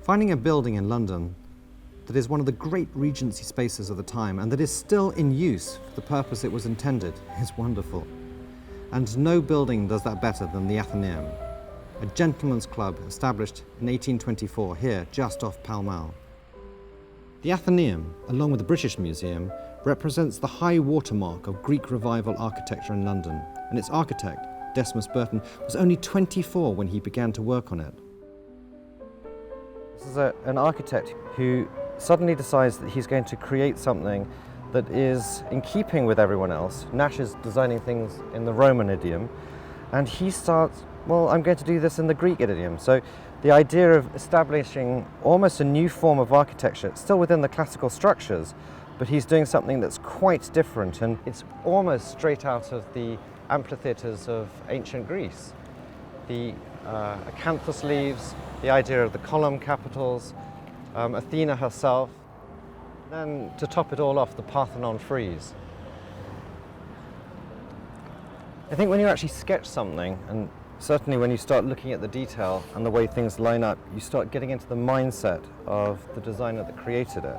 Finding a building in London that is one of the great Regency spaces of the time and that is still in use for the purpose it was intended is wonderful. And no building does that better than the Athenaeum, a gentleman's club established in 1824 here, just off Pall Mall. The Athenaeum, along with the British Museum, represents the high watermark of Greek revival architecture in London, and its architect, Decimus Burton, was only 24 when he began to work on it. This is an architect who suddenly decides that he's going to create something that is in keeping with everyone else. Nash is designing things in the Roman idiom, and he starts, well, I'm going to do this in the Greek idiom. So the idea of establishing almost a new form of architecture, still within the classical structures, but he's doing something that's quite different, and it's almost straight out of the amphitheatres of ancient Greece. The acanthus leaves, the idea of the column capitals, Athena herself, then to top it all off, the Parthenon frieze. I think when you actually sketch something, and certainly when you start looking at the detail and the way things line up, you start getting into the mindset of the designer that created it.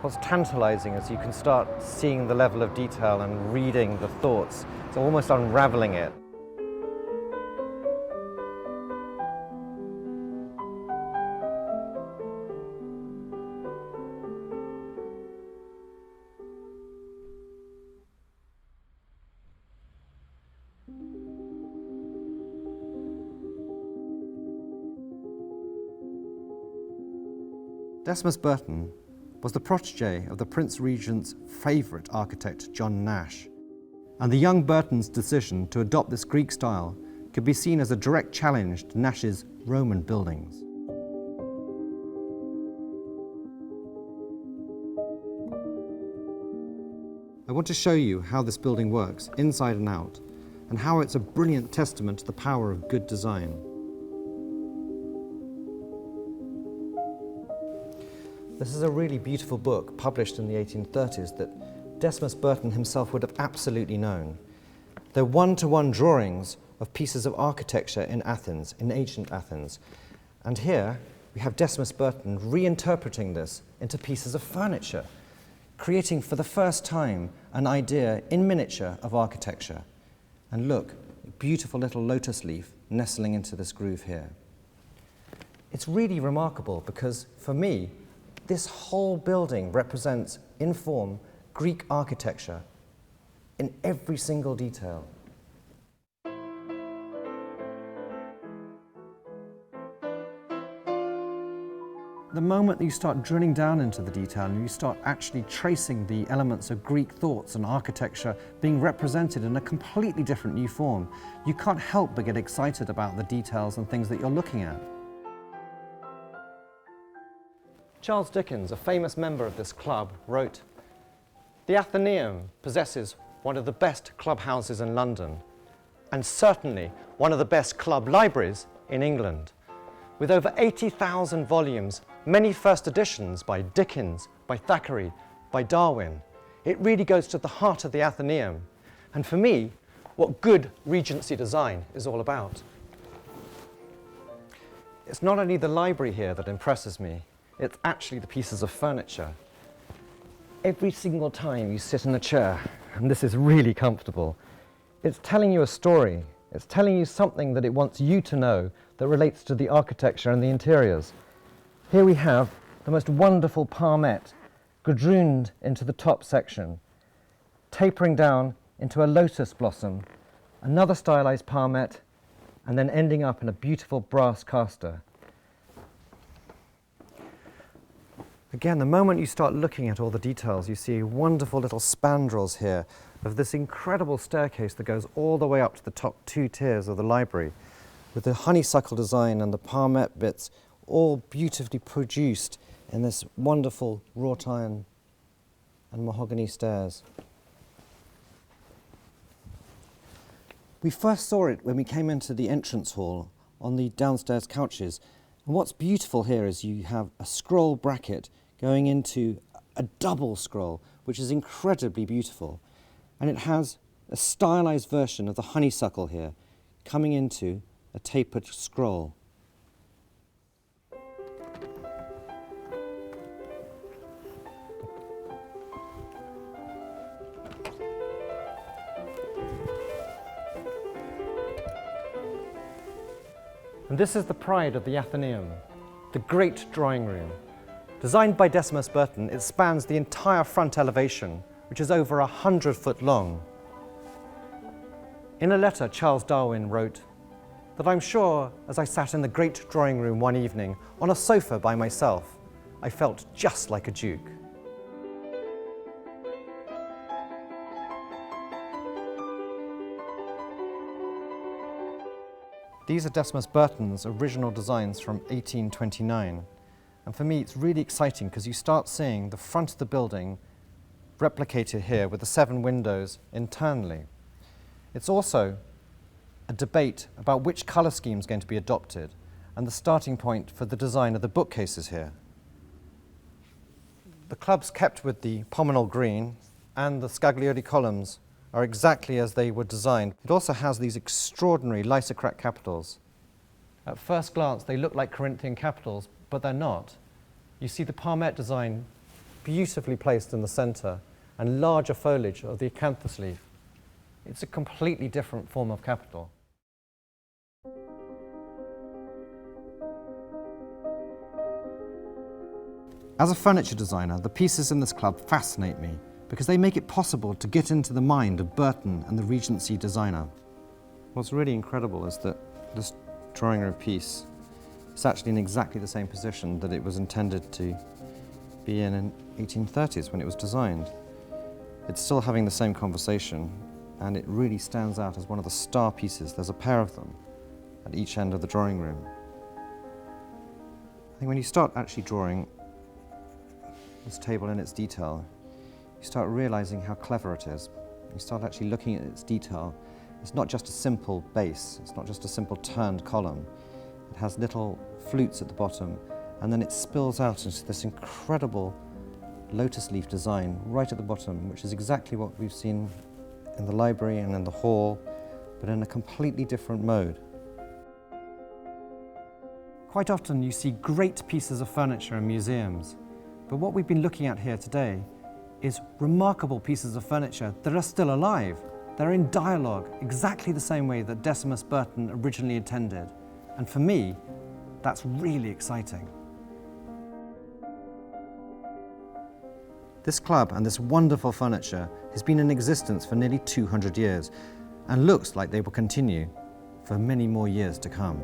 What's tantalizing is you can start seeing the level of detail and reading the thoughts. It's almost unraveling it. Decimus Burton was the protege of the Prince Regent's favourite architect, John Nash, and the young Burton's decision to adopt this Greek style could be seen as a direct challenge to Nash's Roman buildings. I want to show you how this building works, inside and out, and how it's a brilliant testament to the power of good design. This is a really beautiful book published in the 1830s that Decimus Burton himself would have absolutely known. They're one-to-one drawings of pieces of architecture in Athens, in ancient Athens. And here we have Decimus Burton reinterpreting this into pieces of furniture, creating for the first time an idea in miniature of architecture. And look, a beautiful little lotus leaf nestling into this groove here. It's really remarkable because, for me, this whole building represents, in form, Greek architecture in every single detail. The moment that you start drilling down into the detail and you start actually tracing the elements of Greek thoughts and architecture being represented in a completely different new form, you can't help but get excited about the details and things that you're looking at. Charles Dickens, a famous member of this club, wrote, "The Athenaeum possesses one of the best clubhouses in London, and certainly one of the best club libraries in England. With over 80,000 volumes, many first editions by Dickens, by Thackeray, by Darwin, it really goes to the heart of the Athenaeum, and for me, what good Regency design is all about." It's not only the library here that impresses me, it's actually the pieces of furniture. Every single time you sit in a chair, and this is really comfortable, it's telling you a story. It's telling you something that it wants you to know that relates to the architecture and the interiors. Here we have the most wonderful palmette, gadrooned into the top section, tapering down into a lotus blossom, another stylized palmette, and then ending up in a beautiful brass caster. Again, the moment you start looking at all the details, you see wonderful little spandrels here of this incredible staircase that goes all the way up to the top 2 tiers of the library, with the honeysuckle design and the palmette bits all beautifully produced in this wonderful wrought iron and mahogany stairs. We first saw it when we came into the entrance hall on the downstairs couches. And what's beautiful here is you have a scroll bracket going into a double scroll, which is incredibly beautiful. And it has a stylized version of the honeysuckle here, coming into a tapered scroll. And this is the pride of the Athenaeum, the great drawing room. Designed by Decimus Burton, it spans the entire front elevation, which is over 100 foot long. In a letter, Charles Darwin wrote that I'm sure as I sat in the great drawing room one evening on a sofa by myself, I felt just like a duke. These are Decimus Burton's original designs from 1829. And for me, it's really exciting because you start seeing the front of the building replicated here with the 7 windows internally. It's also a debate about which colour scheme is going to be adopted and the starting point for the design of the bookcases here. The clubs kept with the pommel green and the scaglioli columns are exactly as they were designed. It also has these extraordinary lysocrat capitals. At first glance, they look like Corinthian capitals, but they're not. You see the palmette design beautifully placed in the centre and larger foliage of the acanthus leaf. It's a completely different form of capital. As a furniture designer, the pieces in this club fascinate me because they make it possible to get into the mind of Burton and the Regency designer. What's really incredible is that this drawing room piece is actually in exactly the same position that it was intended to be in 1830s when it was designed. It's still having the same conversation, and it really stands out as one of the star pieces. There's a pair of them at each end of the drawing room. I think when you start actually drawing this table in its detail, you start realizing how clever it is. You start actually looking at its detail. It's not just a simple base, it's not just a simple turned column. It has little flutes at the bottom, and then it spills out into this incredible lotus leaf design right at the bottom, which is exactly what we've seen in the library and in the hall, but in a completely different mode. Quite often you see great pieces of furniture in museums, but what we've been looking at here today is remarkable pieces of furniture that are still alive. They're in dialogue exactly the same way that Decimus Burton originally intended. And for me, that's really exciting. This club and this wonderful furniture has been in existence for nearly 200 years and looks like they will continue for many more years to come.